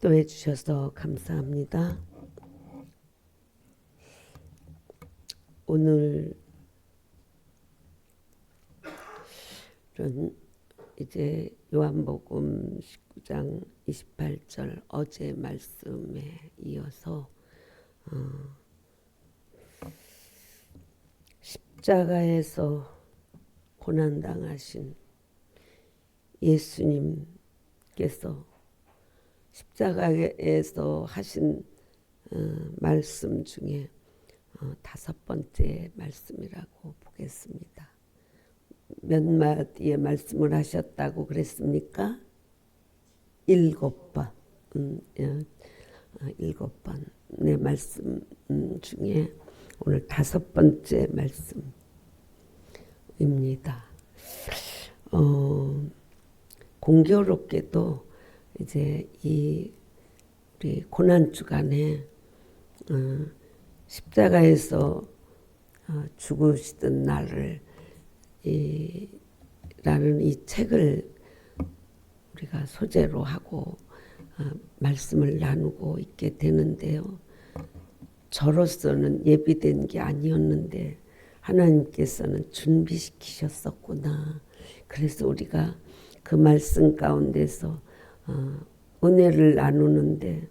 기도해 주셔서 감사합니다. 오늘은 이제 요한복음 19장 28절 어제 말씀에 이어서 십자가에서 고난당하신 예수님께서 십자가에서 하신 말씀 중에 다섯 번째 말씀이라고 보겠습니다. 몇 마디의 말씀을 하셨다고 그랬습니까? 7번. 7번의 말씀 중에 오늘 다섯 번째 말씀입니다. 공교롭게도 이제 우리 고난 주간에 십자가에서 죽으시던 날을 라는 이 책을 우리가 소재로 하고 말씀을 나누고 있게 되는데요. 저로서는 예비된 게 아니었는데 하나님께서는 준비시키셨었구나. 그래서 우리가 그 말씀 가운데서 은혜를 나누는데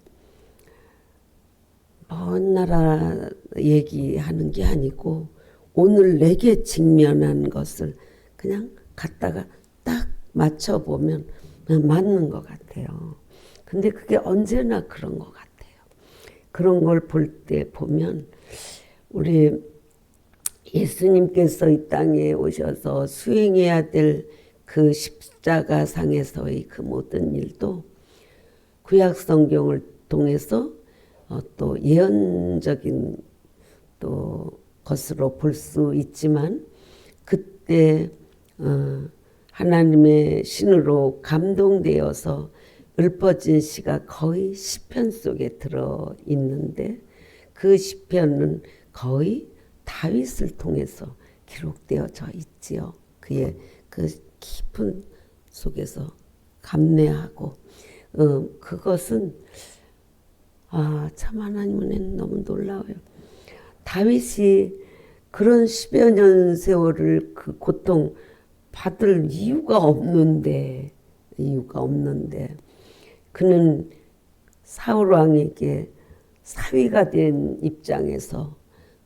먼 나라 얘기하는 게 아니고 오늘 내게 직면한 것을 그냥 갖다가 딱 맞춰보면 맞는 것 같아요. 근데 그게 언제나 그런 것 같아요. 그런 걸 볼 때 보면 우리 예수님께서 이 땅에 오셔서 수행해야 될 그 십자가상에서의 그 모든 일도 구약 성경을 통해서 또 예언적인 또 것으로 볼 수 있지만 그때 하나님의 신으로 감동되어서 읊어진 시가 거의 시편 속에 들어 있는데 그 시편은 거의 다윗을 통해서 기록되어져 있지요. 그의 그 깊은 속에서 감내하고 그것은 참 하나님은 너무 놀라워요. 다윗이 그런 10여 년 세월을 그 고통 받을 이유가 없는데 그는 사울 왕에게 사위가 된 입장에서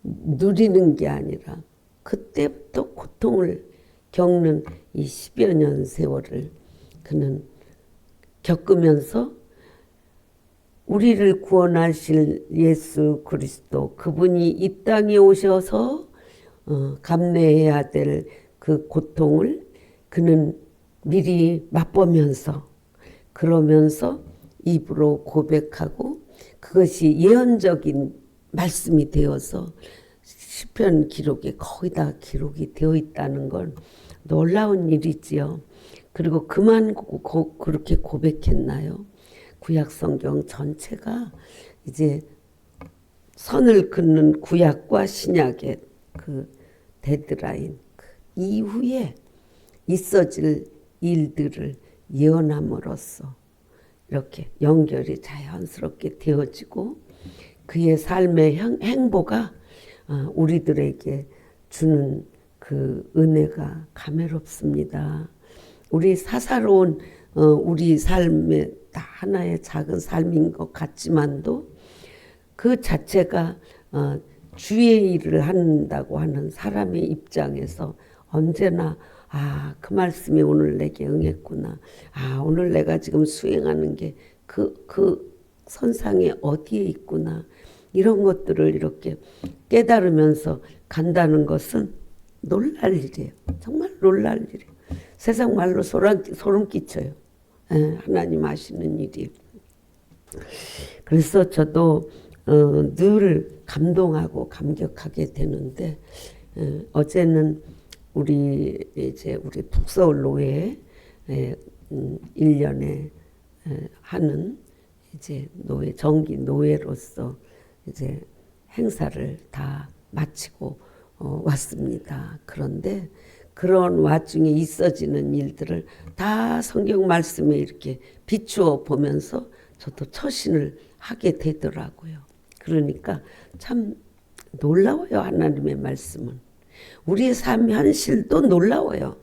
누리는 게 아니라 그때부터 고통을 겪는 이 10여 년 세월을 그는 겪으면서 우리를 구원하실 예수 그리스도 그분이 이 땅에 오셔서 감내해야 될 그 고통을 그는 미리 맛보면서 그러면서 입으로 고백하고 그것이 예언적인 말씀이 되어서 시편 기록에 거의 다 기록이 되어 있다는 건 놀라운 일이지요. 그리고 그만 그렇게 고백했나요? 구약 성경 전체가 이제 선을 긋는 구약과 신약의 그 데드라인 그 이후에 있어질 일들을 예언함으로써 이렇게 연결이 자연스럽게 되어지고 그의 삶의 행보가 우리들에게 주는 그 은혜가 감회롭습니다. 우리 사사로운 우리 삶의 다 하나의 작은 삶인 것 같지만도 그 자체가 주의 일을 한다고 하는 사람의 입장에서 언제나 그 말씀이 오늘 내게 응했구나. 오늘 내가 지금 수행하는 게 그 선상에 어디에 있구나. 이런 것들을 이렇게 깨달으면서 간다는 것은 놀랄 일이에요. 정말 놀랄 일이에요. 세상 말로 소름 끼쳐요. 하나님 하시는 일이. 그래서 저도 늘 감동하고 감격하게 되는데 어제는 우리 북서울 노회 1년에 하는 이제 정기 노회로서 이제 행사를 다 마치고 왔습니다. 그런데 그런 와중에 있어지는 일들을 다 성경 말씀에 이렇게 비추어 보면서 저도 처신을 하게 되더라고요. 그러니까 참 놀라워요. 하나님의 말씀은. 우리의 삶 현실도 놀라워요.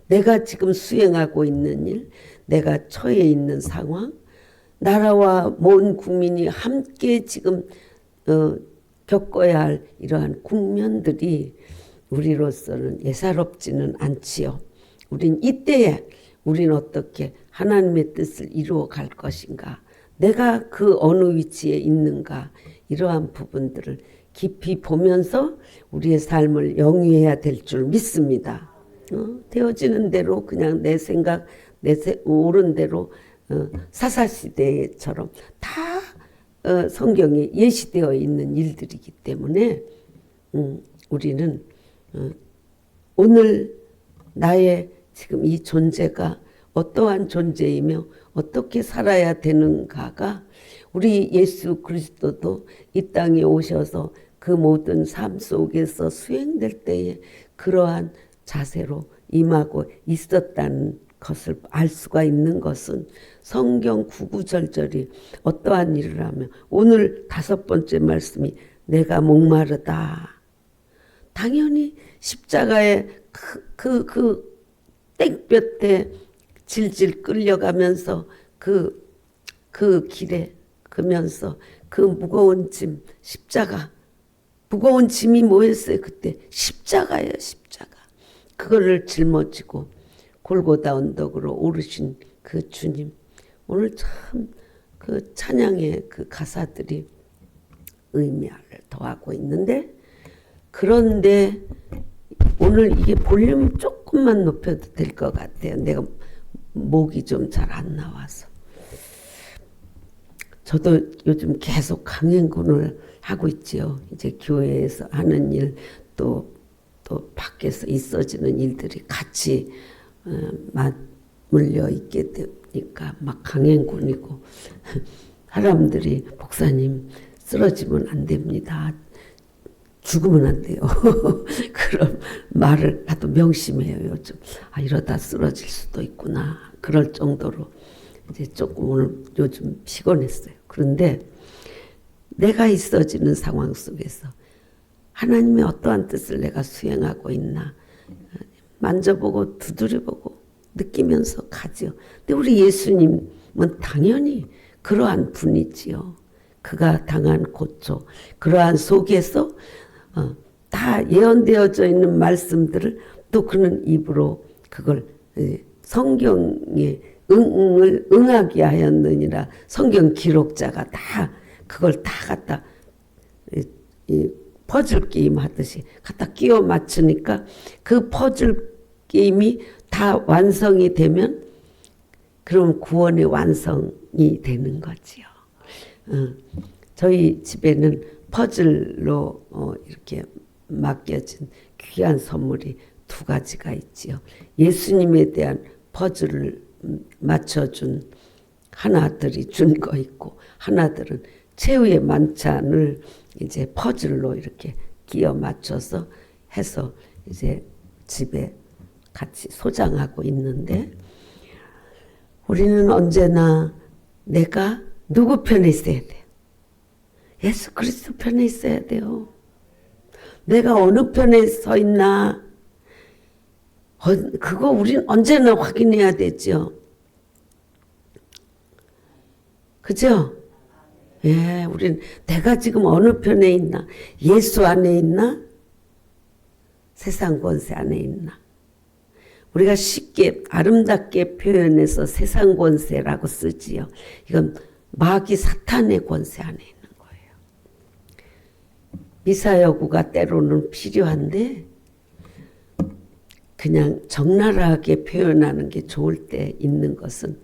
내가 지금 수행하고 있는 일, 내가 처해 있는 상황, 나라와 모든 국민이 함께 지금 겪어야 할 이러한 국면들이 우리로서는 예사롭지는 않지요. 우린 이때에 우린 어떻게 하나님의 뜻을 이루어 갈 것인가, 내가 그 어느 위치에 있는가, 이러한 부분들을 깊이 보면서 우리의 삶을 영위해야 될 줄 믿습니다. 되어지는 대로 그냥 내 생각, 옳은 대로 사사시대처럼 다 성경에 예시되어 있는 일들이기 때문에 우리는 오늘 나의 지금 이 존재가 어떠한 존재이며 어떻게 살아야 되는가가 우리 예수 그리스도도 이 땅에 오셔서 그 모든 삶 속에서 수행될 때에 그러한 자세로 임하고 있었다는 것을 알 수가 있는 것은 성경 구구절절이 어떠한 일을 하며 오늘 5번째 말씀이 내가 목마르다. 당연히 십자가의 그 땡볕에 질질 끌려가면서 그 길에 가면서 그 무거운 짐, 십자가, 무거운 짐이 뭐였어요 그때? 십자가예요. 십자가. 그거를 짊어지고 골고다 언덕으로 오르신 그 주님. 오늘 참 그 찬양의 그 가사들이 의미를 더하고 있는데, 그런데 오늘 이게 볼륨 조금만 높여도 될 것 같아요. 내가 목이 좀 잘 안 나와서. 저도 요즘 계속 강행군을 하고 있지요. 이제 교회에서 하는 일, 또 밖에서 있어지는 일들이 같이 맞물려 있게 되니까 막 강행군이고, 사람들이 목사님 쓰러지면 안 됩니다. 죽으면 안 돼요. 그런 말을 나도 명심해요. 요즘 이러다 쓰러질 수도 있구나. 그럴 정도로 이제 조금 오늘 요즘 피곤했어요. 그런데 내가 있어지는 상황 속에서 하나님의 어떠한 뜻을 내가 수행하고 있나 만져보고 두드려보고 느끼면서 가지요. 근데 우리 예수님은 당연히 그러한 분이지요. 그가 당한 고초, 그러한 속에서 다 예언되어져 있는 말씀들을 또 그는 입으로 그걸 성경에 응하게 하였느니라. 성경 기록자가 다 그걸 다 갖다 퍼즐 게임 하듯이 갖다 끼워 맞추니까 그 퍼즐 게임이 다 완성이 되면 그럼 구원의 완성이 되는 거지요. 저희 집에는 퍼즐로 이렇게 맡겨진 귀한 선물이 2가지가 있지요. 예수님에 대한 퍼즐을 맞춰준 하나들이 준 거 있고, 하나들은 최후의 만찬을 이제 퍼즐로 이렇게 끼워 맞춰서 해서 이제 집에 같이 소장하고 있는데, 우리는 언제나 내가 누구 편에 있어야 돼요? 예수 그리스도 편에 있어야 돼요. 내가 어느 편에 서 있나, 그거 우린 언제나 확인해야 되죠. 그죠? 예, 우린 내가 지금 어느 편에 있나, 예수 안에 있나, 세상 권세 안에 있나. 우리가 쉽게 아름답게 표현해서 세상 권세라고 쓰지요. 이건 마귀 사탄의 권세 안에 있는 거예요. 미사여구가 때로는 필요한데 그냥 적나라하게 표현하는 게 좋을 때 있는 것은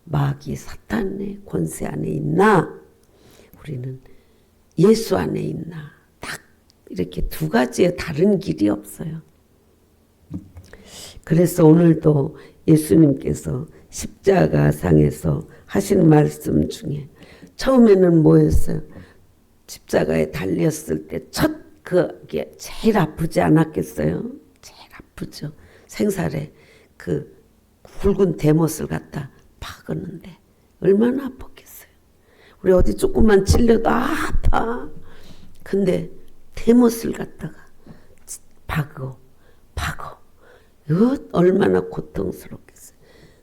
마귀 사탄의 권세 안에 있나, 우리는 예수 안에 있나, 딱 이렇게 2가지의 다른 길이 없어요. 그래서 오늘도 예수님께서 십자가상에서 하신 말씀 중에 처음에는 뭐였어요? 십자가에 달렸을 때 그게 제일 아프지 않았겠어요? 제일 아프죠. 생살에 그 굵은 대못을 갖다 박았는데 얼마나 아팠겠어요. 우리 어디 조금만 찔려도 아파. 근데 대못을 갖다가 박어. 이거 얼마나 고통스럽겠어요.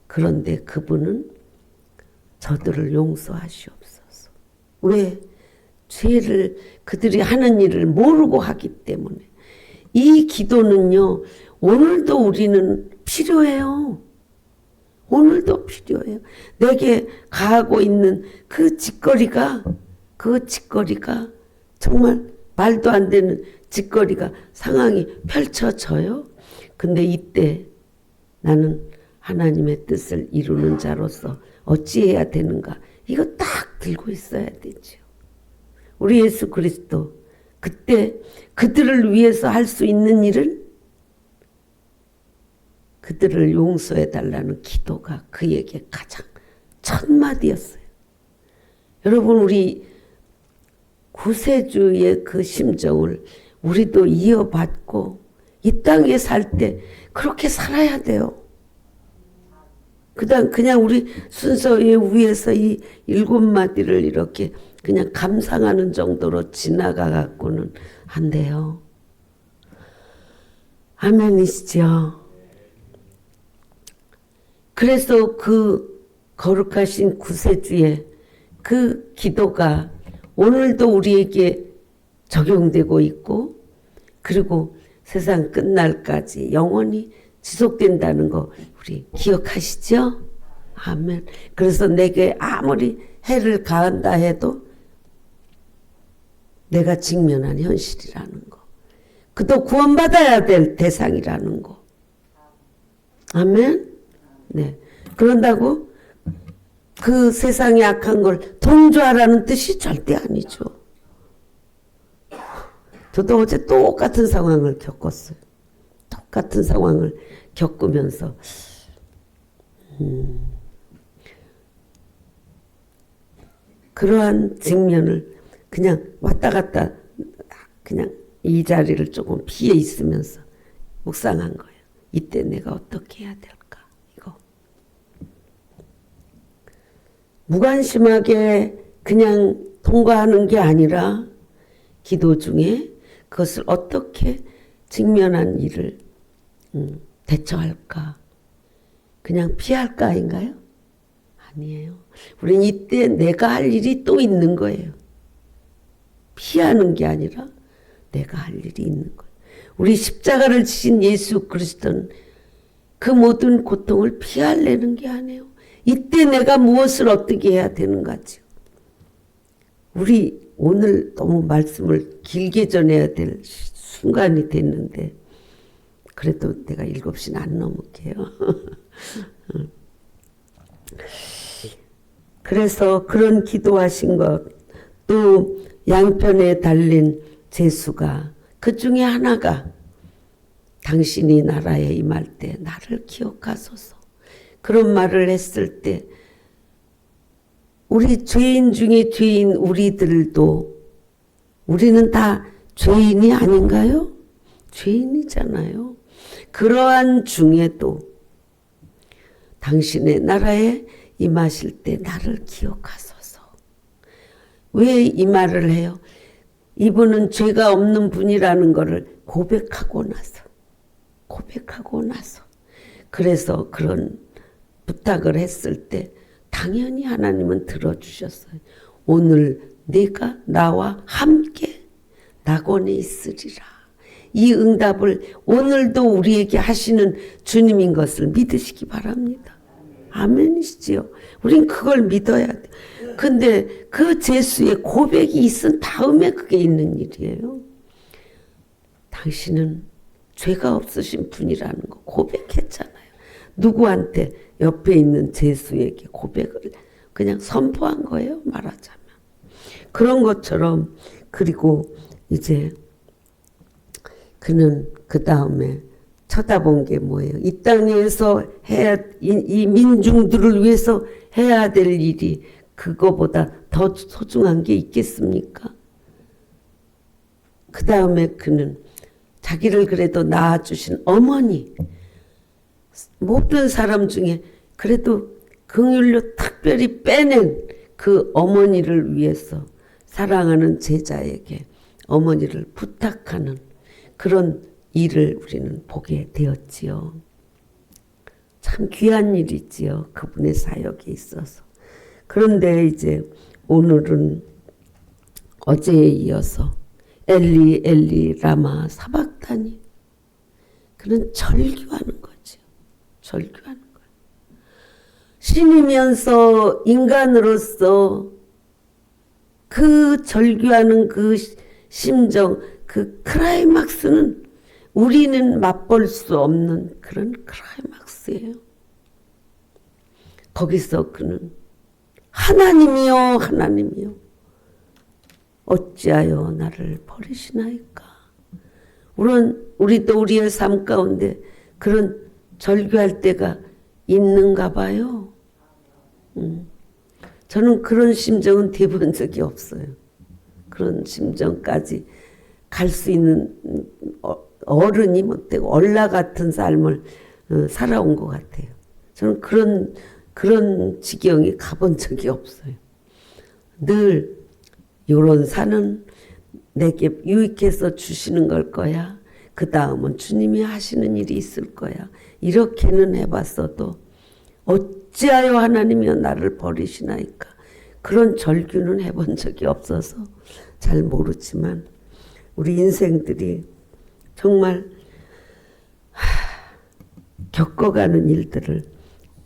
그런데 그분은 저들을 용서하시옵소서. 왜? 죄를 그들이 하는 일을 모르고 하기 때문에. 이 기도는요, 오늘도 우리는 필요해요. 오늘도 필요해요. 내게 가하고 있는 그 짓거리가 정말 말도 안 되는 짓거리가 상황이 펼쳐져요. 근데 이때 나는 하나님의 뜻을 이루는 자로서 어찌해야 되는가? 이거 딱 들고 있어야 되죠. 우리 예수 그리스도 그때 그들을 위해서 할 수 있는 일은 그들을 용서해 달라는 기도가 그에게 가장 첫 마디였어요. 여러분, 우리 구세주의 그 심정을 우리도 이어받고 이 땅에 살 때 그렇게 살아야 돼요. 그냥 우리 순서에 위에서 이 7마디를 이렇게 그냥 감상하는 정도로 지나가 갖고는 안 돼요. 아멘이시죠? 그래서 그 거룩하신 구세주의 그 기도가 오늘도 우리에게 적용되고 있고, 그리고 세상 끝날까지 영원히 지속된다는 거 우리 기억하시죠? 아멘. 그래서 내게 아무리 해를 가한다 해도 내가 직면한 현실이라는 거, 그도 구원받아야 될 대상이라는 거. 아멘. 네. 그런다고 그 세상의 악한 걸 동조하라는 뜻이 절대 아니죠. 저도 어제 똑같은 상황을 겪었어요. 똑같은 상황을 겪으면서 그러한 직면을 그냥 왔다 갔다 그냥 이 자리를 조금 피해 있으면서 묵상한 거예요. 이때 내가 어떻게 해야 될까? 이거. 무관심하게 그냥 통과하는 게 아니라 기도 중에 그것을 어떻게 직면한 일을 대처할까? 그냥 피할까인가요? 아니에요. 우린 이때 내가 할 일이 또 있는 거예요. 피하는 게 아니라 내가 할 일이 있는 거예요. 우리 십자가를 지신 예수 그리스도는 그 모든 고통을 피하려는 게 아니에요. 이때 내가 무엇을 어떻게 해야 되는가죠. 우리 오늘 너무 말씀을 길게 전해야 될 순간이 됐는데 그래도 내가 7시는 안 넘을게요. 그래서 그런 기도하신 것, 또 양편에 달린 제수가 그 중에 하나가 당신이 나라에 임할 때 나를 기억하소서. 그런 말을 했을 때 우리 죄인 중에 죄인 우리들도 우리는 다 죄인이 아닌가요? 죄인이잖아요. 그러한 중에도 당신의 나라에 임하실 때 나를 기억하소서. 왜 이 말을 해요? 이분은 죄가 없는 분이라는 것을 고백하고 나서 그래서 그런 부탁을 했을 때 당연히 하나님은 들어주셨어요. 오늘 네가 나와 함께 낙원에 있으리라. 이 응답을 오늘도 우리에게 하시는 주님인 것을 믿으시기 바랍니다. 아멘이시지요. 우린 그걸 믿어야 돼. 근데 그 제수의 고백이 있은 다음에 그게 있는 일이에요. 당신은 죄가 없으신 분이라는 거 고백했잖아요. 누구한테? 옆에 있는 제수에게 고백을 그냥 선포한 거예요. 말하자면. 그런 것처럼. 그리고 이제 그는 그 다음에 쳐다본 게 뭐예요? 이 땅에서 이 민중들을 위해서 해야 될 일이 그거보다 더 소중한 게 있겠습니까? 그 다음에 그는 자기를 그래도 낳아주신 어머니, 모든 사람 중에 그래도 긍휼로 특별히 빼낸 그 어머니를 위해서 사랑하는 제자에게 어머니를 부탁하는 그런 일을 우리는 보게 되었지요. 참 귀한 일이지요. 그분의 사역에 있어서. 그런데 이제 오늘은 어제에 이어서 엘리 엘리 라마 사박다니, 그런 절규하는 거죠. 절규하는 거예요. 신이면서 인간으로서 그 절규하는 그 심정, 그 크라이막스는 우리는 맛볼 수 없는 그런 크라이막스예요. 거기서 그는 하나님이여 하나님이여 어찌하여 나를 버리시나이까. 우리도 우리의 삶 가운데 그런 절규할 때가 있는가 봐요. 저는 그런 심정은 돼본 적이 없어요. 그런 심정까지 갈 수 있는 어른이 못되고 얼라 같은 삶을 살아온 것 같아요. 저는 그런 지경에 가본 적이 없어요. 늘 요런 산은 내게 유익해서 주시는 걸 거야. 그 다음은 주님이 하시는 일이 있을 거야. 이렇게는 해봤어도 어찌하여 하나님이여 나를 버리시나이까. 그런 절규는 해본 적이 없어서 잘 모르지만 우리 인생들이 정말 겪어가는 일들을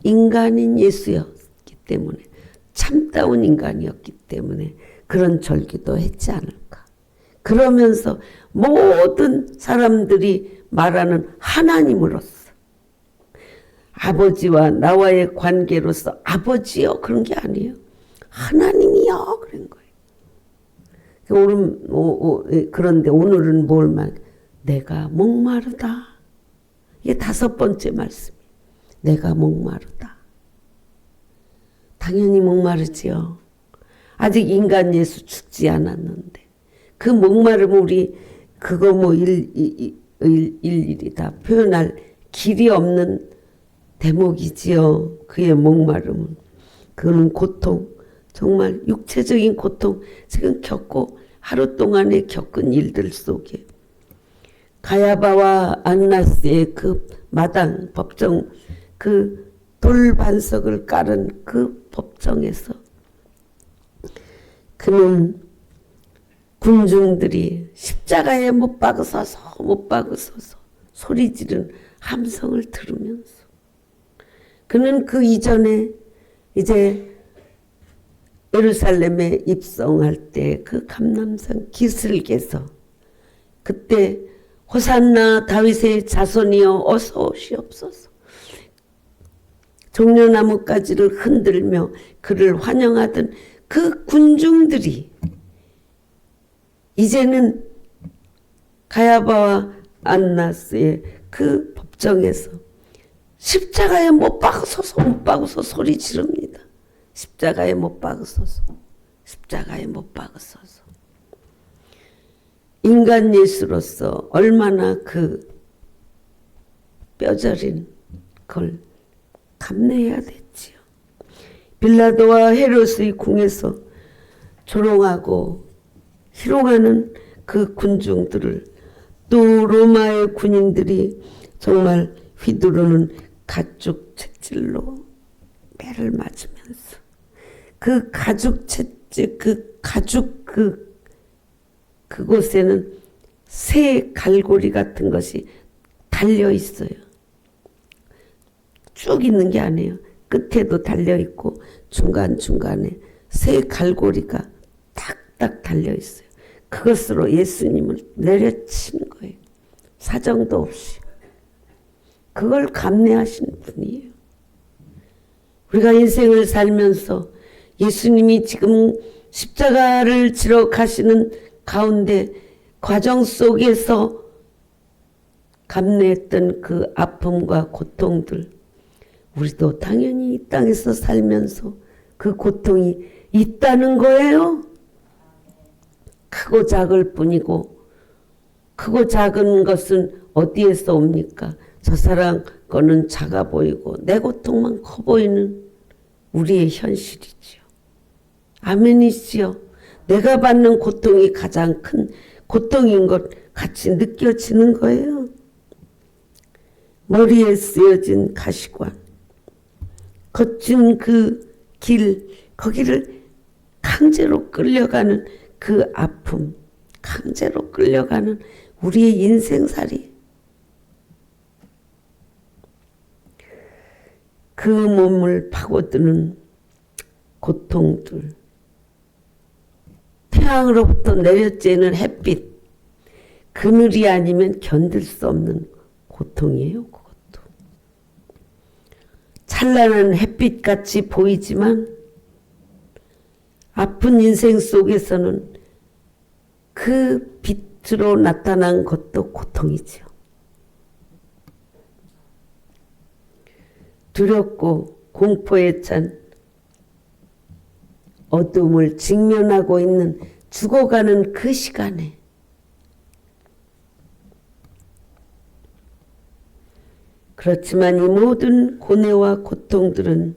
인간인 예수였기 때문에, 참다운 인간이었기 때문에 그런 절규도 했지 않을까. 그러면서 모든 사람들이 말하는 하나님으로서, 아버지와 나와의 관계로서 아버지요 그런 게 아니에요. 하나님이요 그런 거예요. 그런데 오늘은 뭘 말? 내가 목마르다. 이게 5번째 말씀이에요. 내가 목마르다. 당연히 목마르지요. 아직 인간 예수 죽지 않았는데 그 목마름을 우리 그거 일일이 다 표현할 길이 없는 대목이지요. 그의 목마름은. 그는 고통, 정말 육체적인 고통 지금 겪고 하루 동안에 겪은 일들 속에 가야바와 안나스의 그 마당 법정, 그 돌반석을 깔은 그 법정에서 그는 군중들이 십자가에 못 박으소서 소리 지른 함성을 들으면서 그는 그 이전에 이제 예루살렘에 입성할 때 그 감람산 기슭에서 그때 호산나 다윗의 자손이여 어서 오시옵소서, 종려나무가지를 흔들며 그를 환영하던 그 군중들이 이제는 가야바와 안나스의 그 법정에서 십자가에 못 박으소서 소리 지릅니다. 십자가에 못 박으소서, 십자가에 못 박으소서. 인간 예수로서 얼마나 그 뼈저린 걸 감내해야 됐지요. 빌라도와 헤롯의 궁에서 조롱하고 희롱하는 그 군중들을 또 로마의 군인들이 정말 휘두르는 가죽 채찍로 배를 맞으면서 그 가죽 채찍, 그곳에는 새 갈고리 같은 것이 달려 있어요. 쭉 있는 게 아니에요. 끝에도 달려 있고 중간중간에 새 갈고리가 딱딱 달려 있어요. 그것으로 예수님을 내려치는 거예요. 사정도 없이. 그걸 감내하시는 분이에요. 우리가 인생을 살면서 예수님이 지금 십자가를 지러 가시는 가운데 과정 속에서 감내했던 그 아픔과 고통들, 우리도 당연히 이 땅에서 살면서 그 고통이 있다는 거예요. 크고 작을 뿐이고, 크고 작은 것은 어디에서 옵니까? 저 사람 거는 작아 보이고 내 고통만 커 보이는 우리의 현실이지요. 아멘이시여. 내가 받는 고통이 가장 큰 고통인 것 같이 느껴지는 거예요. 머리에 쓰여진 가시관, 거친 그 길, 거기를 강제로 끌려가는 그 아픔, 강제로 끌려가는 우리의 인생살이, 그 몸을 파고드는 고통들, 태양으로부터 내려쬐는 햇빛, 그늘이 아니면 견딜 수 없는 고통이에요. 그것도 찬란한 햇빛같이 보이지만 아픈 인생 속에서는 그 빛으로 나타난 것도 고통이죠. 두렵고 공포에 찬 어둠을 직면하고 있는 죽어가는 그 시간에 그렇지만 이 모든 고뇌와 고통들은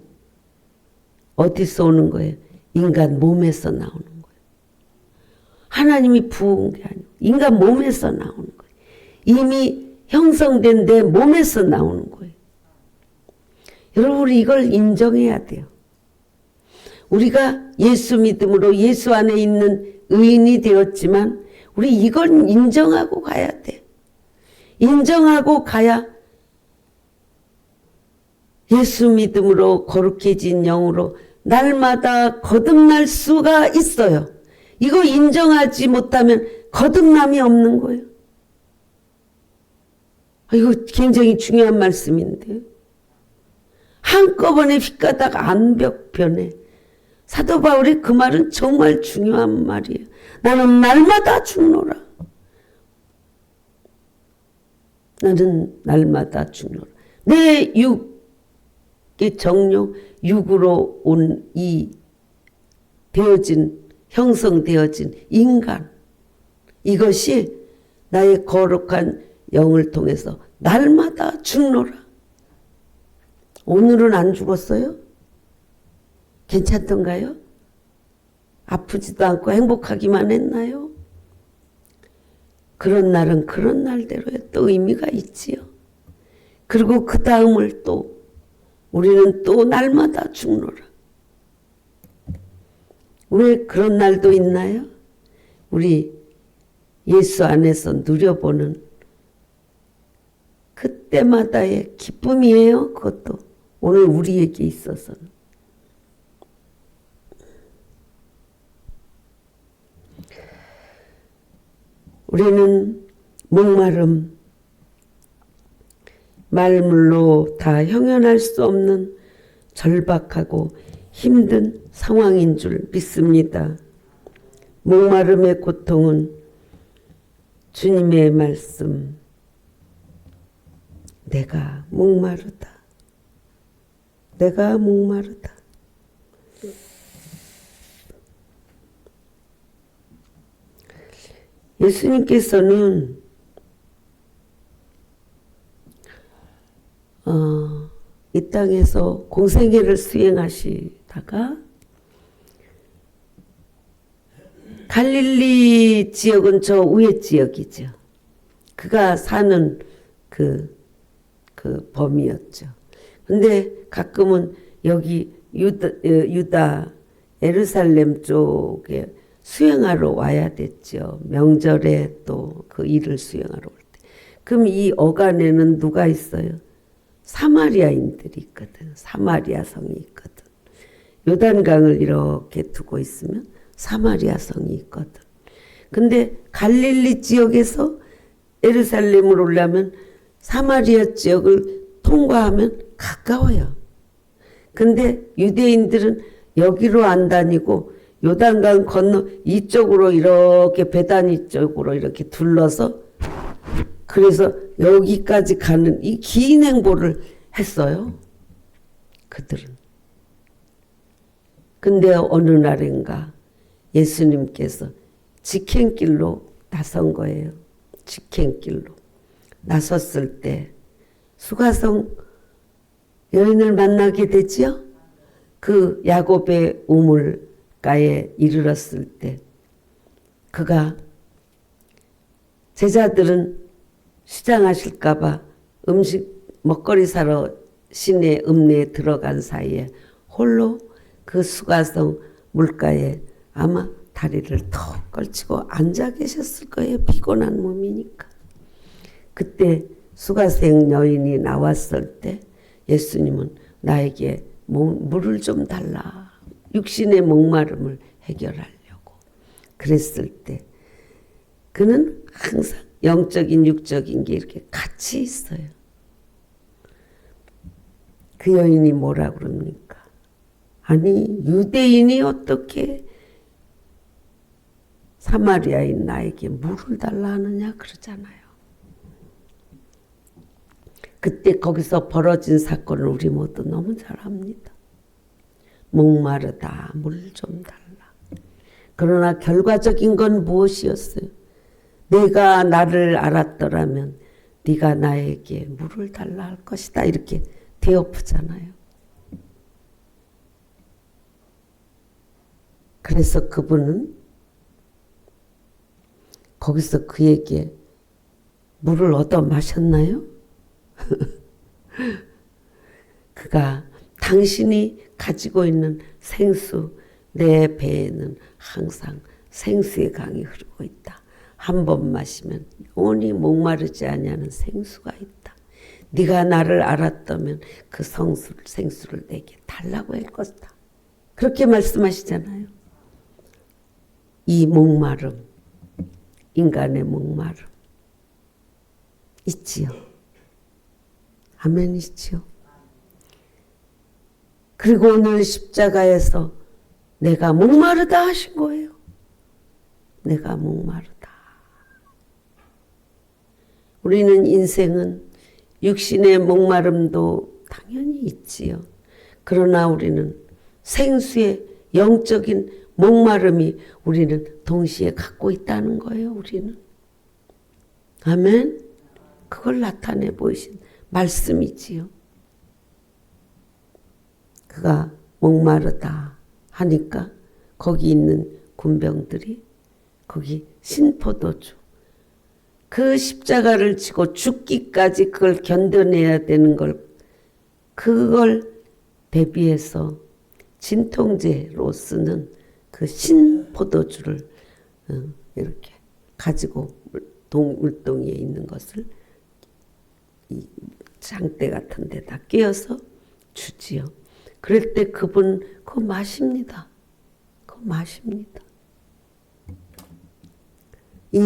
어디서 오는 거예요? 인간 몸에서 나오는 거예요. 하나님이 부은 게 아니고 인간 몸에서 나오는 거예요. 이미 형성된 내 몸에서 나오는 거예요. 여러분, 이걸 인정해야 돼요. 우리가 예수 믿음으로 예수 안에 있는 의인이 되었지만 우리 이건 인정하고 가야 돼. 인정하고 가야 예수 믿음으로 거룩해진 영으로 날마다 거듭날 수가 있어요. 이거 인정하지 못하면 거듭남이 없는 거예요. 이거 굉장히 중요한 말씀인데, 한꺼번에 휘가닥 암벽 변해. 사도 바울의 그 말은 정말 중요한 말이에요. 나는 날마다 죽노라. 나는 날마다 죽노라. 내 육의 정욕, 육으로 온 이 형성되어진 인간, 이것이 나의 거룩한 영을 통해서 날마다 죽노라. 오늘은 안 죽었어요? 괜찮던가요? 아프지도 않고 행복하기만 했나요? 그런 날은 그런 날대로의 또 의미가 있지요. 그리고 그 다음을 또 우리는 또 날마다 죽노라. 왜 그런 날도 있나요? 우리 예수 안에서 누려보는 그때마다의 기쁨이에요. 그것도 오늘 우리에게 있어서는. 우리는 목마름, 말물로 다 형연할 수 없는 절박하고 힘든 상황인 줄 믿습니다. 목마름의 고통은 주님의 말씀, 내가 목마르다. 내가 목마르다. 예수님께서는 이 땅에서 공생애를 수행하시다가 갈릴리 지역은 저 위에 지역이죠. 그가 사는 그 범위였죠. 근데 가끔은 여기 유다 예루살렘 쪽에 수행하러 와야 됐죠. 명절에 또 그 일을 수행하러 올 때. 그럼 이 어간에는 누가 있어요? 사마리아인들이 있거든. 사마리아 성이 있거든. 요단강을 이렇게 두고 있으면 사마리아 성이 있거든. 근데 갈릴리 지역에서 예루살렘으로 오려면 사마리아 지역을 통과하면 가까워요. 근데 유대인들은 여기로 안 다니고 요단강 건너 이쪽으로 이렇게 베다니 쪽으로 이렇게 둘러서 그래서 여기까지 가는 이 긴 행보를 했어요. 그들은. 근데 어느 날인가 예수님께서 직행길로 나선 거예요. 직행길로 나섰을 때 수가성 여인을 만나게 되지요. 그 야곱의 우물 가에 이르렀을 때 그가 제자들은 시장하실까봐 음식 먹거리 사러 시내 읍내에 들어간 사이에 홀로 그 수가성 물가에 아마 다리를 턱 걸치고 앉아 계셨을 거예요. 피곤한 몸이니까. 그때 수가생 여인이 나왔을 때 예수님은 나에게 물을 좀 달라. 육신의 목마름을 해결하려고 그랬을 때 그는 항상 영적인 육적인 게 이렇게 같이 있어요. 그 여인이 뭐라 그럽니까? 아니 유대인이 어떻게 사마리아인 나에게 물을 달라 하느냐 그러잖아요. 그때 거기서 벌어진 사건을 우리 모두 너무 잘 압니다. 목마르다 물 좀 달라. 그러나 결과적인 건 무엇이었어요? 내가 나를 알았더라면 네가 나에게 물을 달라 할 것이다. 이렇게 되어프잖아요. 그래서 그분은 거기서 그에게 물을 얻어 마셨나요? 그가 당신이 가지고 있는 생수, 내 배에는 항상 생수의 강이 흐르고 있다. 한 번 마시면 영원히 목마르지 아니하는 생수가 있다. 네가 나를 알았다면 그 생수를 내게 달라고 할 것이다. 그렇게 말씀하시잖아요. 이 목마름, 인간의 목마름 있지요. 아멘 있지요. 그리고 오늘 십자가에서 내가 목마르다 하신 거예요. 내가 목마르다. 우리는 인생은 육신의 목마름도 당연히 있지요. 그러나 우리는 생수의 영적인 목마름이 우리는 동시에 갖고 있다는 거예요. 우리는. 아멘. 그걸 나타내 보이신 말씀이지요. 그가 목마르다 하니까 거기 있는 군병들이 거기 신포도주 그 십자가를 지고 죽기까지 그걸 견뎌내야 되는 걸 그걸 대비해서 진통제로 쓰는 그 신포도주를 이렇게 가지고 물동이에 있는 것을 이 장대 같은 데다 끼워서 주지요. 그럴 때 그분 그거 마십니다. 그거 마십니다. 이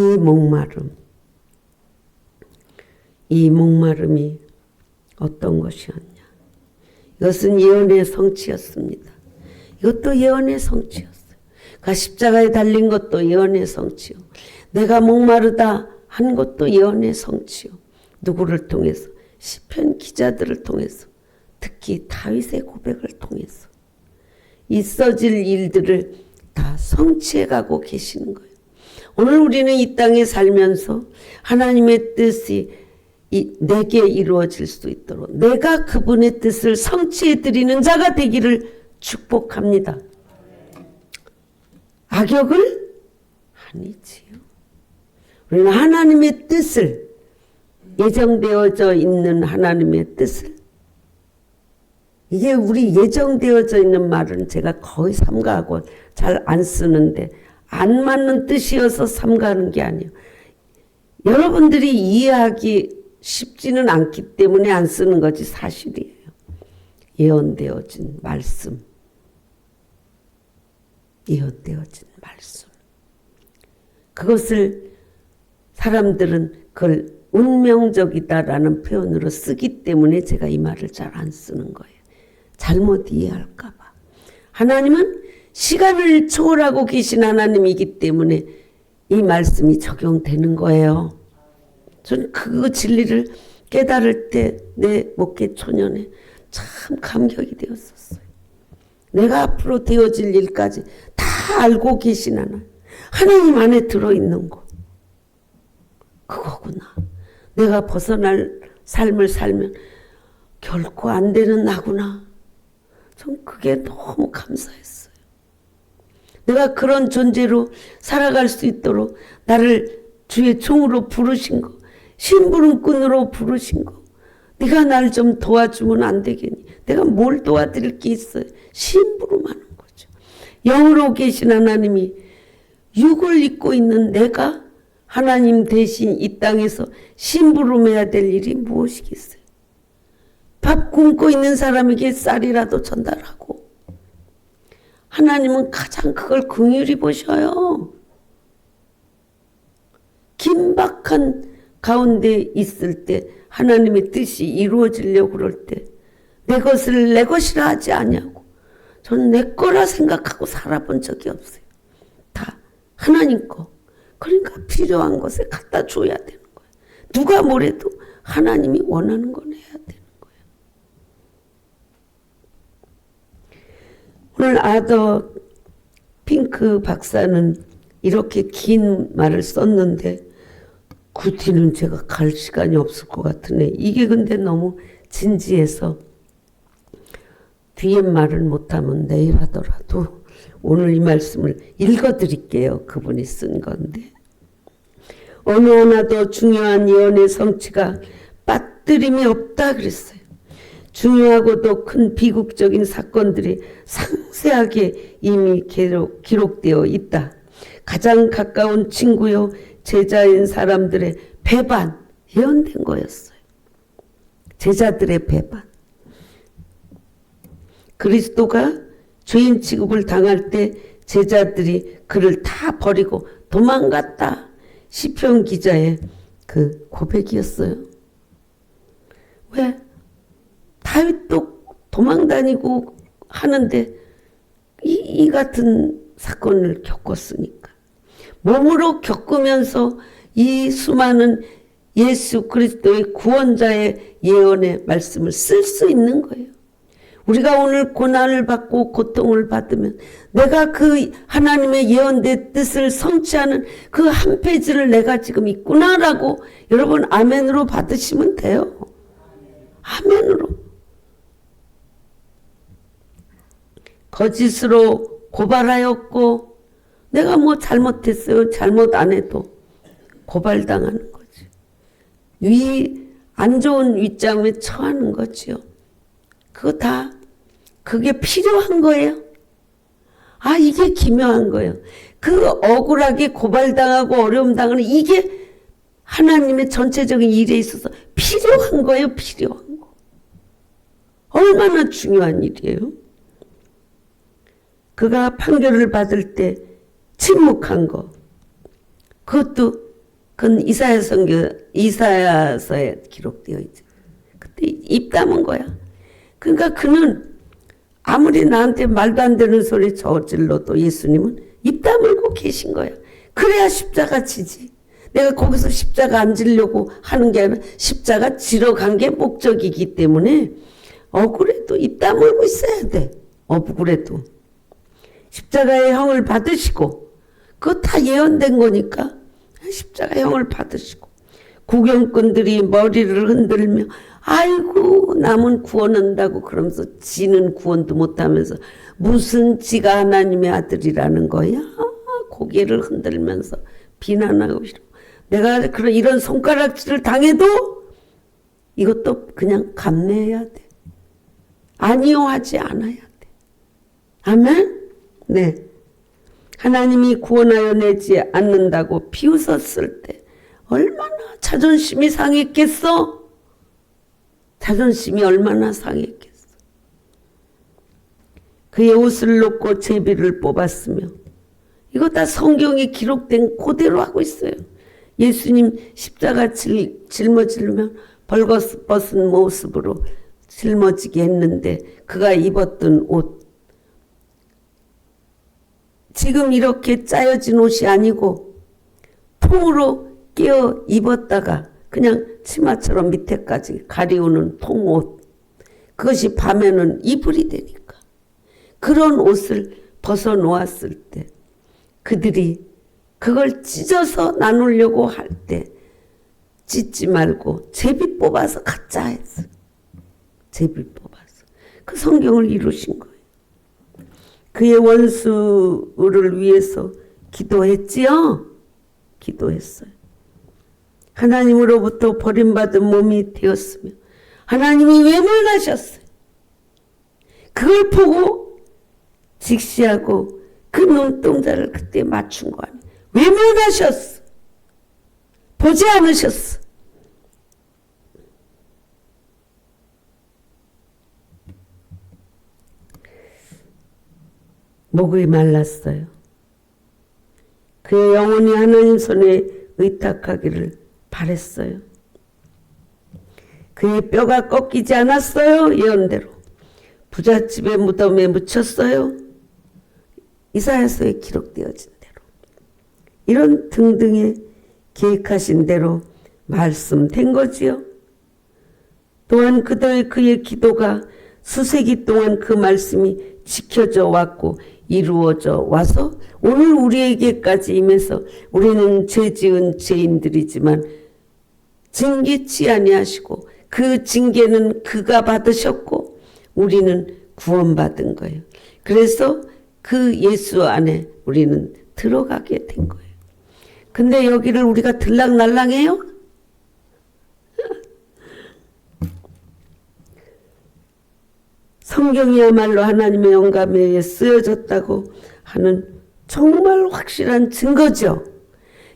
목마름이 어떤 것이었냐. 이것은 예언의 성취였습니다. 이것도 예언의 성취였어요. 그 십자가에 달린 것도 예언의 성취요. 내가 목마르다 한 것도 예언의 성취요. 누구를 통해서? 시편 기자들을 통해서, 특히 다윗의 고백을 통해서 있어질 일들을 다 성취해 가고 계시는 거예요. 오늘 우리는 이 땅에 살면서 하나님의 뜻이 내게 이루어질 수 있도록 내가 그분의 뜻을 성취해 드리는 자가 되기를 축복합니다. 악역을? 아니지요. 우리는 하나님의 뜻을 예정되어져 있는 하나님의 뜻을 이게 우리 예정되어져 있는 말은 제가 거의 삼가하고 잘 안 쓰는데 안 맞는 뜻이어서 삼가하는 게 아니에요. 여러분들이 이해하기 쉽지는 않기 때문에 안 쓰는 거지 사실이에요. 예언되어진 말씀. 예언되어진 말씀. 그것을 사람들은 그걸 운명적이다라는 표현으로 쓰기 때문에 제가 이 말을 잘 안 쓰는 거예요. 잘못 이해할까 봐. 하나님은 시간을 초월하고 계신 하나님이기 때문에 이 말씀이 적용되는 거예요. 저는 그 진리를 깨달을 때 내 목회 초년에 참 감격이 되었었어요. 내가 앞으로 되어질 일까지 다 알고 계신 하나님 안에 들어있는 거. 그거구나. 내가 벗어날 삶을 살면 결코 안 되는 나구나. 전 그게 너무 감사했어요. 내가 그런 존재로 살아갈 수 있도록 나를 주의 종으로 부르신 거, 심부름꾼으로 부르신 거, 네가 날 좀 도와주면 안 되겠니? 내가 뭘 도와드릴 게 있어요? 심부름하는 거죠. 영으로 계신 하나님이 육을 입고 있는 내가 하나님 대신 이 땅에서 심부름해야 될 일이 무엇이겠어요? 밥 굶고 있는 사람에게 쌀이라도 전달하고, 하나님은 가장 그걸 긍휼히 보셔요. 긴박한 가운데 있을 때 하나님의 뜻이 이루어지려고 그럴 때 내 것을 내 것이라 하지 아니하고, 저는 내 거라 생각하고 살아본 적이 없어요. 다 하나님 거. 그러니까 필요한 것에 갖다 줘야 되는 거예요. 누가 뭐래도 하나님이 원하는 건 해야 되는 거예요. 오늘 아더 핑크 박사는 이렇게 긴 말을 썼는데 그 뒤는 제가 갈 시간이 없을 것 같으네. 이게 근데 너무 진지해서 뒤에 말을 못하면 내일 하더라도 오늘 이 말씀을 읽어드릴게요. 그분이 쓴 건데, 어느 하나도 중요한 예언의 성취가 빠뜨림이 없다 그랬어요. 중요하고도 큰 비극적인 사건들이 상세하게 이미 기록되어 있다. 가장 가까운 친구요 제자인 사람들의 배반, 예언된 거였어요. 제자들의 배반. 그리스도가 죄인 취급을 당할 때 제자들이 그를 다 버리고 도망갔다. 시편 기자의 그 고백이었어요. 왜? 다윗도 도망다니고 하는데 이 같은 사건을 겪었으니까. 몸으로 겪으면서 이 수많은 예수 그리스도의 구원자의 예언의 말씀을 쓸 수 있는 거예요. 우리가 오늘 고난을 받고 고통을 받으면 내가 그 하나님의 예언된 뜻을 성취하는 그 한 페이지를 내가 지금 있구나라고 여러분 아멘으로 받으시면 돼요. 아멘으로. 거짓으로 고발하였고 내가 뭐 잘못했어요. 잘못 안 해도 고발당하는 거지. 안 좋은 윗장에 처하는 거지요. 그거 다 그게 필요한 거예요. 아, 이게 기묘한 거예요. 그 억울하게 고발당하고 어려움 당하는 이게 하나님의 전체적인 일에 있어서 필요한 거예요. 필요한 거. 얼마나 중요한 일이에요. 그가 판결을 받을 때 침묵한 거. 그것도 그건 이사야서에 기록되어 있죠. 그때 입 다문 거야. 그러니까 그는 아무리 나한테 말도 안 되는 소리 저질러도 예수님은 입 다물고 계신 거야. 그래야 십자가 지지. 내가 거기서 십자가 안 지려고 하는 게 아니라 십자가 지러 간 게 목적이기 때문에 억울해도 입 다물고 있어야 돼. 억울해도. 십자가의 형을 받으시고 그거 다 예언된 거니까 십자가의 형을 받으시고 구경꾼들이 머리를 흔들며 아이고 남은 구원한다고 그러면서 지는 구원도 못하면서 무슨 지가 하나님의 아들이라는 거야. 고개를 흔들면서 비난하고 싶어. 내가 이런 손가락질을 당해도 이것도 그냥 감내해야 돼. 아니요 하지 않아야 돼. 아멘? 네. 하나님이 구원하여 내지 않는다고 비웃었을 때 얼마나 자존심이 상했겠어? 자존심이 얼마나 상했겠어. 그의 옷을 놓고 제비를 뽑았으며 이거 다 성경에 기록된 그대로 하고 있어요. 예수님 십자가 짊어지면 벌거벗은 모습으로 짊어지게 했는데 그가 입었던 옷 지금 이렇게 짜여진 옷이 아니고 통으로 끼어 입었다가 그냥 치마처럼 밑에까지 가리우는 통옷. 그것이 밤에는 이불이 되니까. 그런 옷을 벗어놓았을 때 그들이 그걸 찢어서 나누려고 할 때 찢지 말고 제비 뽑아서 갖자 했어. 제비 뽑아서. 그 성경을 이루신 거예요. 그의 원수를 위해서 기도했지요? 기도했어요. 하나님으로부터 버림받은 몸이 되었으며 하나님이 외면하셨어요. 그걸 보고 직시하고 그 눈동자를 그때 맞춘 거 아니에요. 외면하셨어. 보지 않으셨어. 목이 말랐어요. 그의 영혼이 하나님 손에 의탁하기를 바랬어요. 그의 뼈가 꺾이지 않았어요. 예언대로. 부잣집의 무덤에 묻혔어요. 이사야서에 기록되어진 대로. 이런 등등의 계획하신 대로 말씀된 거지요. 또한 그의 기도가 수세기 동안 그 말씀이 지켜져 왔고 이루어져 와서 오늘 우리에게까지 임해서 우리는 죄 지은 죄인들이지만 징계치 아니하시고 그 징계는 그가 받으셨고 우리는 구원받은 거예요. 그래서 그 예수 안에 우리는 들어가게 된 거예요. 근데 여기를 우리가 들락날락해요? 성경이야말로 하나님의 영감에 의해 쓰여졌다고 하는 정말 확실한 증거죠.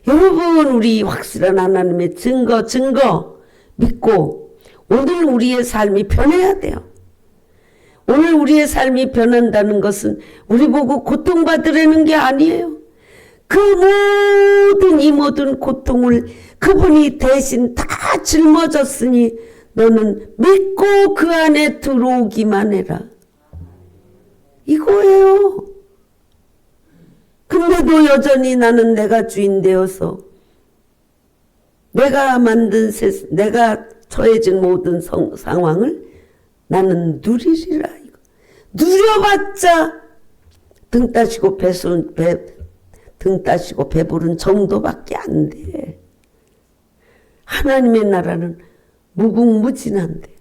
여러분, 우리 확실한 하나님의 증거 믿고 오늘 우리의 삶이 변해야 돼요. 오늘 우리의 삶이 변한다는 것은 우리 보고 고통받으려는 게 아니에요. 이 모든 고통을 그분이 대신 다 짊어졌으니 너는 믿고 그 안에 들어오기만 해라. 이거예요. 근데도 여전히 나는 내가 주인 되어서 내가 만든 내가 처해진 모든 상황을 나는 누리리라. 이거. 누려봤자 등 따시고 배부른 정도밖에 안 돼. 하나님의 나라는 무궁무진한데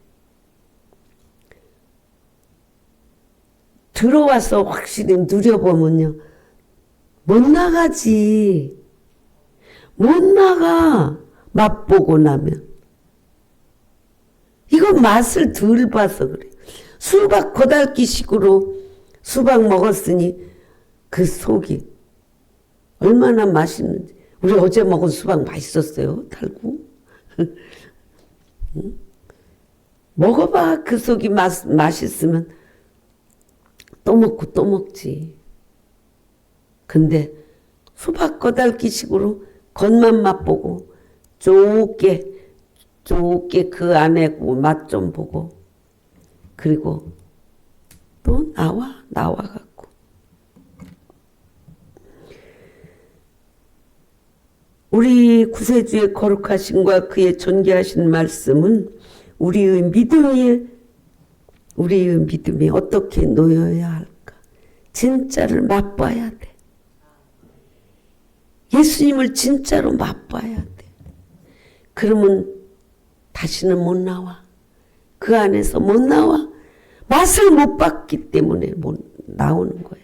들어와서 확실히 누려보면요. 못 나가지. 못 나가. 맛보고 나면. 이거 맛을 덜 봐서 그래. 수박 거달기식으로 수박 먹었으니 그 속이 얼마나 맛있는지. 우리 어제 먹은 수박 맛있었어요. 달고. 먹어봐. 그 속이 맛있으면 또 먹고 또 먹지. 근데 수박 거달기식으로 겉만 맛보고 좋게 그 안에 맛 좀 보고 그리고 또 나와갖고 우리 구세주의 거룩하심과 그의 존귀하신 말씀은 우리의 믿음이 어떻게 놓여야 할까? 진짜를 맛봐야 돼. 예수님을 진짜로 맛봐야 돼. 그러면 다시는 못 나와. 그 안에서 못 나와. 맛을 못 봤기 때문에 못 나오는 거야.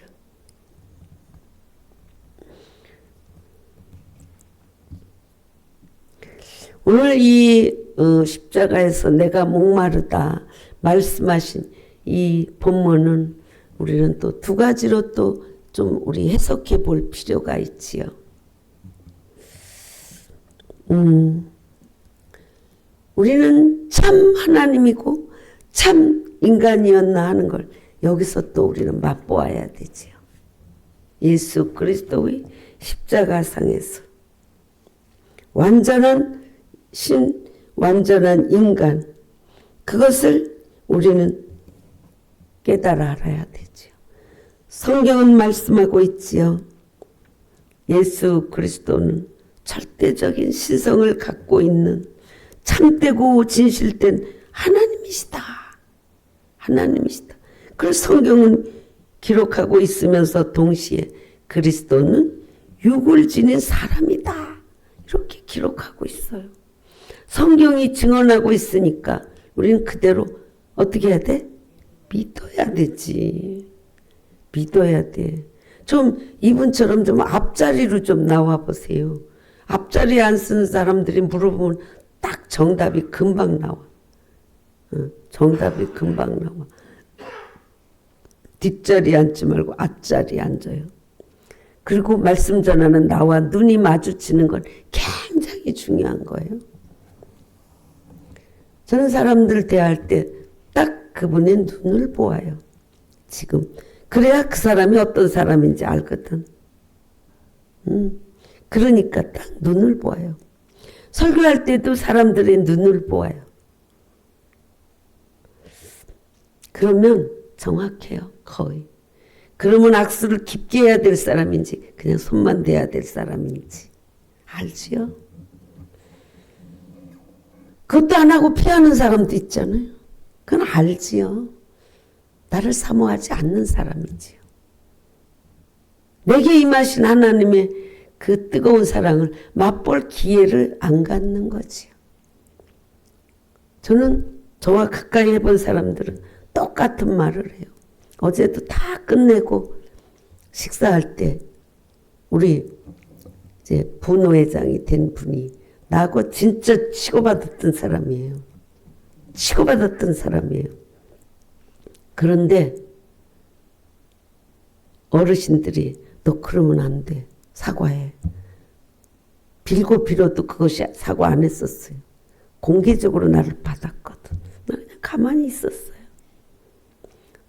오늘 이 십자가에서 내가 목마르다 말씀하신 이 본문은 우리는 또 두 가지로 또 좀 우리 해석해 볼 필요가 있지요. 우리는 참 하나님이고 참 인간이었나 하는 걸 여기서 또 우리는 맛보아야 되지요. 예수 그리스도의 십자가상에서 완전한 신, 완전한 인간, 그것을 우리는 깨달아 알아야 되지요. 성경은 말씀하고 있지요. 예수 그리스도는 절대적인 신성을 갖고 있는 참되고 진실된 하나님이시다. 하나님이시다. 그걸 성경은 기록하고 있으면서 동시에 그리스도는 육을 지닌 사람이다. 이렇게 기록하고 있어요. 성경이 증언하고 있으니까 우리는 그대로 어떻게 해야 돼? 믿어야 되지. 믿어야 돼. 좀 이분처럼 좀 앞자리로 좀 나와 보세요. 앞자리에 안 쓰는 사람들이 물어보면 딱 정답이 금방 나와. 정답이 금방 나와. 뒷자리에 앉지 말고 앞자리에 앉아요. 그리고 말씀 전하는 나와 눈이 마주치는 건 굉장히 중요한 거예요. 저는 사람들 대할 때 딱 그분의 눈을 보아요. 지금. 그래야 그 사람이 어떤 사람인지 알거든. 그러니까 딱 눈을 보아요. 설교할 때도 사람들의 눈을 보아요. 그러면 정확해요. 거의. 그러면 악수를 깊게 해야 될 사람인지 그냥 손만 대야 될 사람인지 알지요? 그것도 안 하고 피하는 사람도 있잖아요. 그건 알지요. 나를 사모하지 않는 사람이지요. 내게 임하신 하나님의 그 뜨거운 사랑을 맛볼 기회를 안 갖는 거지요. 저는 저와 가까이 해본 사람들은 똑같은 말을 해요. 어제도 다 끝내고 식사할 때 우리 이제 분회장이 된 분이 나하고 진짜 치고받았던 사람이에요. 치고받았던 사람이에요. 그런데 어르신들이 너 그러면 안 돼. 사과해. 빌고 빌어도 그것이 사과 안 했었어요. 공개적으로 나를 받았거든. 나 그냥 가만히 있었어요.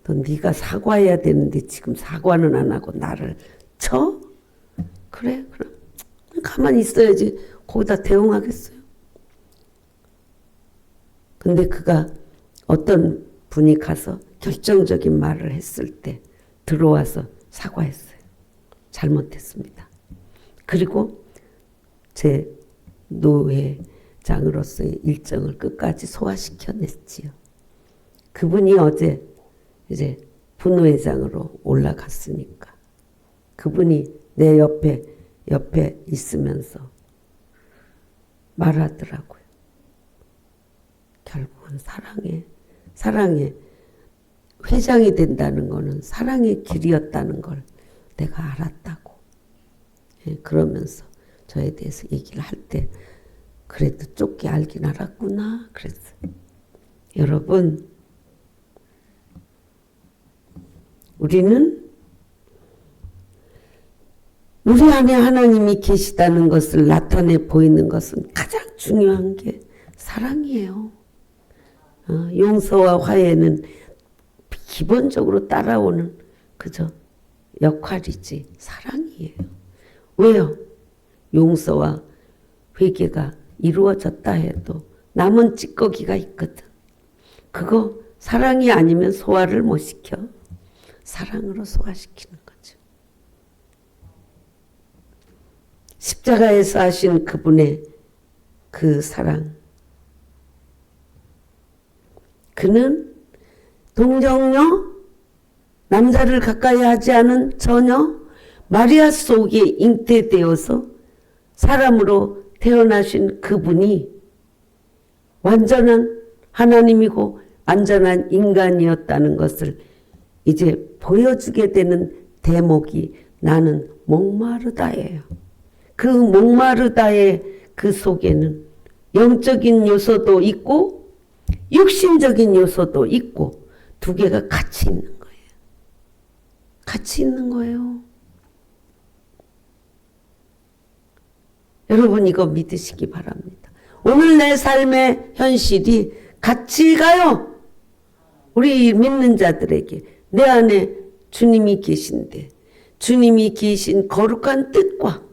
너 네가 사과해야 되는데 지금 사과는 안 하고 나를 쳐? 그래 그럼 가만히 있어야지. 거기다 대응하겠어요. 근데 그가 어떤 분이 가서 결정적인 말을 했을 때 들어와서 사과했어요. 잘못했습니다. 그리고 제 노회장으로서의 일정을 끝까지 소화시켜냈지요. 그분이 어제 이제 분회장으로 올라갔으니까 그분이 내 옆에 있으면서 말하더라고요. 결국은 사랑의 회장이 된다는 거는 사랑의 길이었다는 걸 내가 알았다고. 예, 그러면서 저에 대해서 얘기를 할 때 그래도 좁게 알긴 알았구나 그랬어요. 여러분, 우리는 우리 안에 하나님이 계시다는 것을 나타내 보이는 것은 가장 중요한 게 사랑이에요. 용서와 화해는 기본적으로 따라오는 그저 역할이지 사랑이에요. 왜요? 용서와 회개가 이루어졌다 해도 남은 찌꺼기가 있거든. 그거 사랑이 아니면 소화를 못 시켜. 사랑으로 소화시키는 거죠. 십자가에서 하신 그분의 그 사랑. 그는 동정녀, 남자를 가까이 하지 않은 처녀, 마리아 속에 잉태되어서 사람으로 태어나신 그분이 완전한 하나님이고 완전한 인간이었다는 것을 이제 보여주게 되는 대목이 나는 목마르다예요. 그 목마르다의 그 속에는 영적인 요소도 있고 육신적인 요소도 있고 두 개가 같이 있는 거예요. 같이 있는 거예요. 여러분 이거 믿으시기 바랍니다. 오늘 내 삶의 현실이 같이 가요. 우리 믿는 자들에게 내 안에 주님이 계신데 주님이 계신 거룩한 뜻과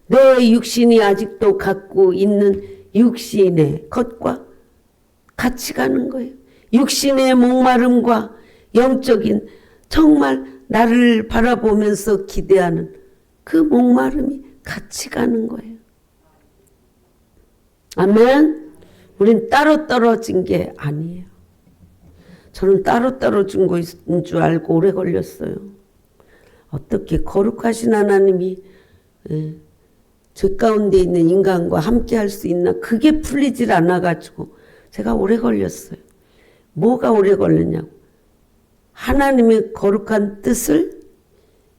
내 육신이 아직도 갖고 있는 육신의 것과 같이 가는 거예요. 육신의 목마름과 영적인 정말 나를 바라보면서 기대하는 그 목마름이 같이 가는 거예요. 아멘. 우린 따로 떨어진 게 아니에요. 저는 따로 떨어진 거인 줄 알고 오래 걸렸어요. 어떻게 거룩하신 하나님이 죄 가운데 있는 인간과 함께 할 수 있나? 그게 풀리질 않아가지고 제가 오래 걸렸어요. 뭐가 오래 걸렸냐고. 하나님의 거룩한 뜻을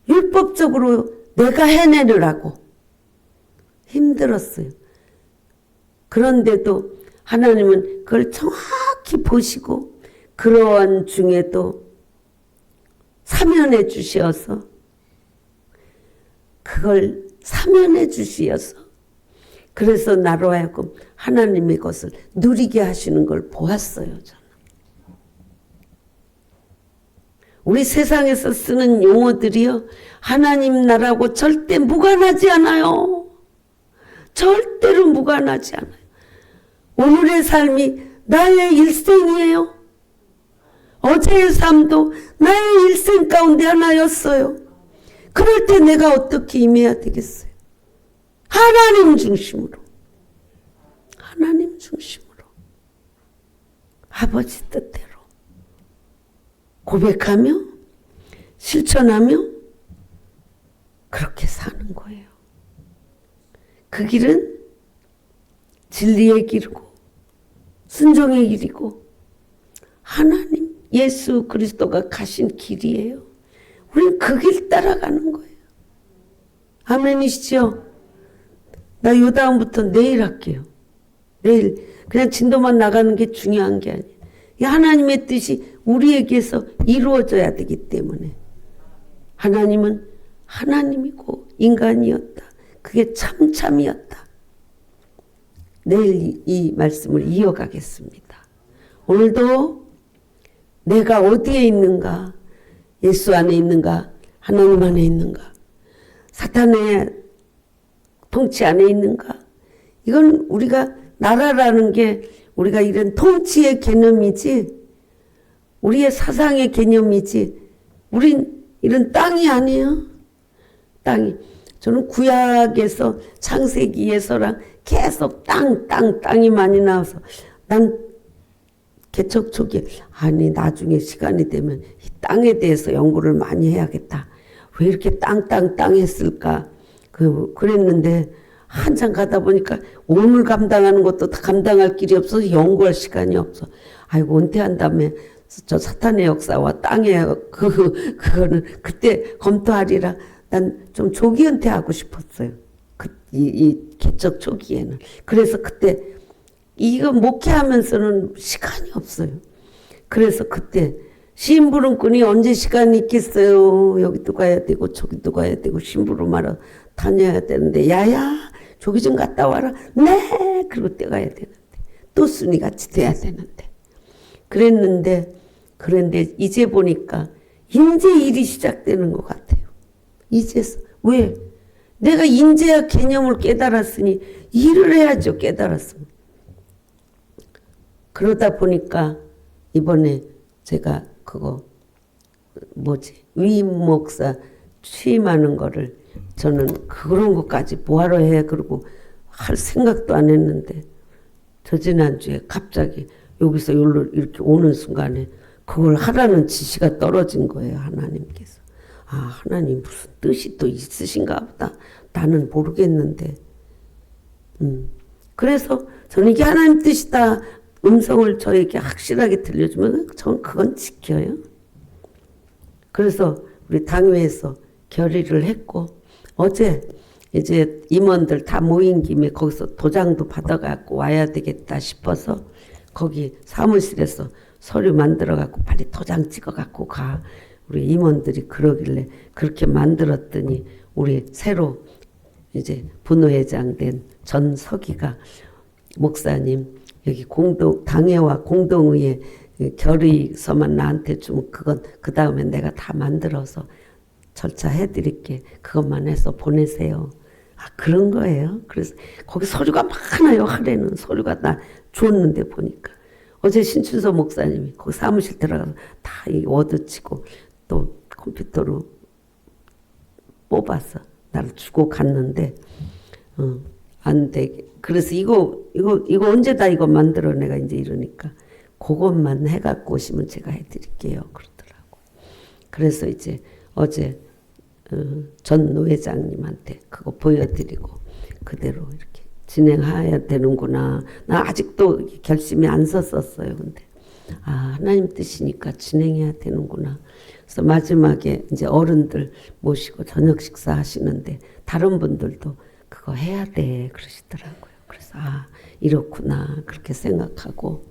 율법적으로 내가 해내느라고 힘들었어요. 그런데도 하나님은 그걸 정확히 보시고 그러한 중에도 사면해 주시어서 그걸 사면해 주시어서 그래서 나로 하여금 하나님의 것을 누리게 하시는 걸 보았어요. 저는. 우리 세상에서 쓰는 용어들이요, 하나님 나라하고 절대 무관하지 않아요. 절대로 무관하지 않아요. 오늘의 삶이 나의 일생이에요. 어제의 삶도 나의 일생 가운데 하나였어요. 그럴 때 내가 어떻게 임해야 되겠어요? 하나님 중심으로. 하나님 중심으로. 아버지 뜻대로. 고백하며 실천하며 그렇게 사는 거예요. 그 길은 진리의 길이고 순종의 길이고 하나님 예수 그리스도가 가신 길이에요. 우리는 그 길 따라가는 거예요. 아멘이시죠? 나 요 다음부터 내일 할게요. 내일 그냥 진도만 나가는 게 중요한 게 아니에요. 이 하나님의 뜻이 우리에게서 이루어져야 되기 때문에 하나님은 하나님이고 인간이었다. 그게 참참이었다. 내일 이 말씀을 이어가겠습니다. 오늘도 내가 어디에 있는가? 예수 안에 있는가? 하나님 안에 있는가? 사탄의 통치 안에 있는가? 이건 우리가 나라라는 게 우리가 이런 통치의 개념이지 우리의 사상의 개념이지 우린 이런 땅이 아니에요. 땅이. 저는 구약에서 창세기에서랑 계속 땅이 많이 나와서 난 개척 초기에 아니 나중에 시간이 되면 이 땅에 대해서 연구를 많이 해야겠다. 왜 이렇게 땅 했을까? 그랬는데 한참 가다 보니까 오늘 감당하는 것도 다 감당할 길이 없어서 연구할 시간이 없어. 아이고 은퇴한 다음에 저 사탄의 역사와 땅의 그거는 그때 검토하리라. 난 좀 조기 은퇴하고 싶었어요. 이 개척 초기에는. 그래서 그때 이거 목회하면서는 시간이 없어요. 그래서 그때 심부름꾼이 언제 시간이 있겠어요. 여기도 가야 되고 저기도 가야 되고 심부름하러 다녀야 되는데 야야 저기 좀 갔다 와라. 네. 그리고 떼가야 되는데 또 순이같이 돼야 되는데 그런데 이제 보니까 이제 일이 시작되는 것 같아요. 이제서 왜? 내가 인재야 개념을 깨달았으니 일을 해야죠. 깨달았으면. 그러다 보니까 이번에 제가 위임 목사 취임하는 거를 저는 그런 것까지 뭐하러 해 그러고 할 생각도 안 했는데 저 지난주에 갑자기 여기서 여기로 이렇게 오는 순간에 그걸 하라는 지시가 떨어진 거예요. 하나님께서. 아 하나님 무슨 뜻이 또 있으신가 보다. 나는 모르겠는데 그래서 저는 이게 하나님 뜻이다. 음성을 저에게 확실하게 들려주면 전 그건 지켜요. 그래서 우리 당회에서 결의를 했고 어제 이제 임원들 다 모인 김에 거기서 도장도 받아갖고 와야 되겠다 싶어서 거기 사무실에서 서류 만들어갖고 빨리 도장 찍어갖고 가. 우리 임원들이 그러길래 그렇게 만들었더니 우리 새로 이제 분회장 된 전석이가 목사님 여기 당회와 공동의회 결의서만 나한테 주면 그건 그 다음에 내가 다 만들어서 절차해드릴게. 그것만 해서 보내세요. 아 그런 거예요. 그래서 거기 서류가 많아요. 하래는 서류가 나 줬는데 보니까 어제 신춘서 목사님이 거기 사무실 들어가서 다 이 워드 치고 또 컴퓨터로 뽑아서 나를 주고 갔는데 안 되게. 그래서 이거 언제 다 이거 만들어 내가 이제 이러니까 그것만 해갖고 오시면 제가 해드릴게요. 그러더라고. 그래서 이제 어제 전 노회장님한테 그거 보여드리고 그대로 이렇게 진행해야 되는구나. 나 아직도 결심이 안 섰었어요. 근데 아 하나님 뜻이니까 진행해야 되는구나. 그래서 마지막에 이제 어른들 모시고 저녁 식사 하시는데 다른 분들도 그거 해야 돼 그러시더라고요. 그래서 아 이렇구나 그렇게 생각하고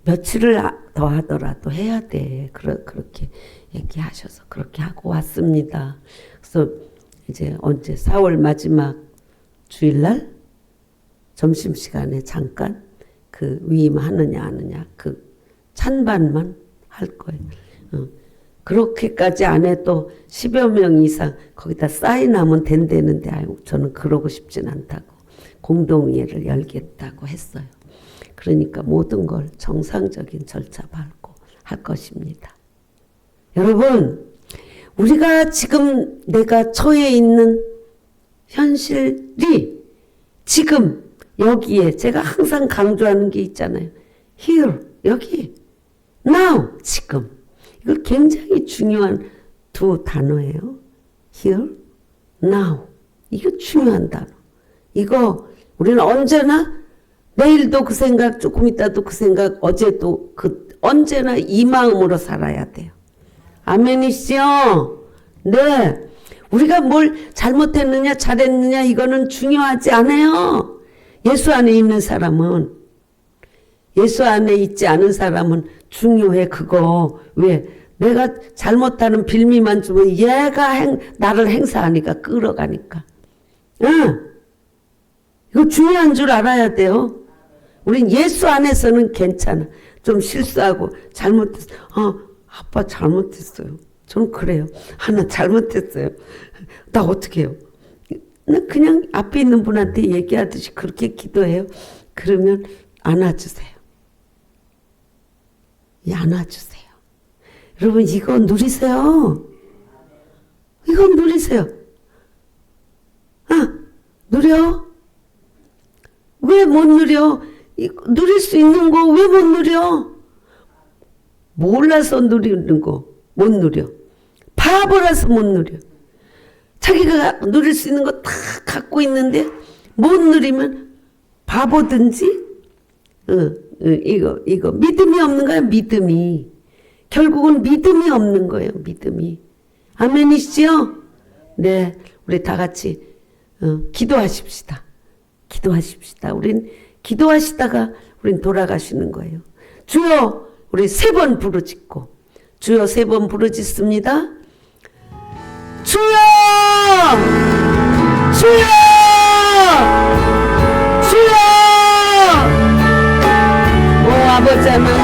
며칠을 더 하더라도 해야 돼 그렇게 얘기하셔서 그렇게 하고 왔습니다. 그래서 이제 언제 4월 마지막 주일날 점심시간에 잠깐 그 위임하느냐 안 하느냐 그 찬반만 할 거예요. 그렇게까지 안 해도 10여 명 이상 거기다 사인하면 된다는데 아이고 저는 그러고 싶진 않다고 공동회를 열겠다고 했어요. 그러니까 모든 걸 정상적인 절차 밟고 할 것입니다. 여러분 우리가 지금 내가 처해 있는 현실이 지금 여기에 제가 항상 강조하는 게 있잖아요. Here 여기 Now 지금 이거 굉장히 중요한 두 단어예요. Here Now 이거 중요한 단어. 이거 우리는 언제나 내일도 그 생각 조금 있다도 그 생각 어제도 언제나 이 마음으로 살아야 돼요. 아멘이시죠? 네. 우리가 뭘 잘못했느냐 잘했느냐 이거는 중요하지 않아요. 예수 안에 있는 사람은 예수 안에 있지 않은 사람은 중요해 그거. 왜? 내가 잘못하는 빌미만 주면 얘가 나를 행사하니까 끌어가니까. 응. 이거 중요한 줄 알아야 돼요. 우린 예수 안에서는 괜찮아. 좀 실수하고 잘못했어. 아빠 잘못했어요. 저는 그래요. 나 잘못했어요. 나 어떻게 해요? 나 그냥 앞에 있는 분한테 얘기하듯이 그렇게 기도해요. 그러면 안아주세요. 안아주세요. 여러분 이거 누리세요. 이거 누리세요. 누려? 왜 못 누려? 누릴 수 있는 거 왜 못 누려? 몰라서 누리는 거 못 누려. 바보라서 못 누려. 자기가 누릴 수 있는 거 다 갖고 있는데 못 누리면 바보든지 이거 믿음이 없는 거야. 믿음이 결국은 믿음이 없는 거예요. 믿음이. 아멘이시죠? 네, 우리 다 같이 기도하십시다. 기도하십시다. 우린 기도하시다가 우린 돌아가시는 거예요. 주여 우리 3번 부르짖고 주여 3번 부르짖습니다. 주여 주여 주여 오 아버지 하나님